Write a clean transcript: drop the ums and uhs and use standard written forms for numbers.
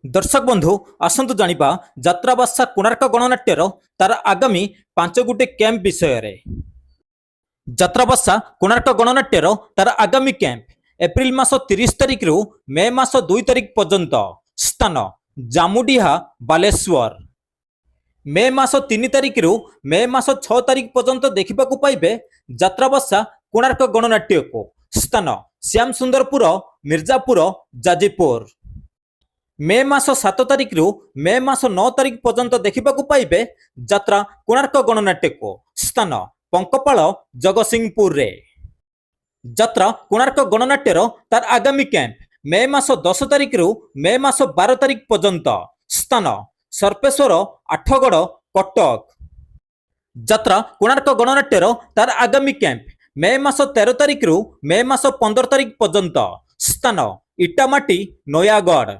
दर्शक बंधु आसतु जानिबा यात्राबासा कोणार्क गणनाट्यर तार आगामी 5 गोटे कैंप विषय रे। यात्राबासा कोणार्क गणनाट्यर तार आगामी कैंप एप्रिल मास 30 तारिख रु मे मास 2 तारिख पर्यंत। स्थान जामुडीहा बालेश्वर। मे मास 3 तारिख रु मे मास 6 तारिख पर्यंत देखा पाइबे यात्राबासा कोणार्क गणनाट्य को। स्थान श्याम सुंदरपुर मिर्जापुर जाजीपुर। मे मास 7 तारिख रु मे मास 9 तारिख पर्यंत देखा पाइबे यात्रा कोणार्क गणनाट्य को। स्थान पंकपाल जगतसिंहपुर रे। यात्रा कोणार्क गणनाट्यर तार आगामी कैंप मे मास 10 तारिख रु मे मास 12 तारिख पर्यंत। स्थान सर्पेश्वर आठगड़ कटक। यात्रा कोणार्क गणनाट्यर तार आगामी कैंप मे मास 13 तारिख रु मे मास 15 तारिख पर्यंत। स्थान इटामाटी नयागढ़।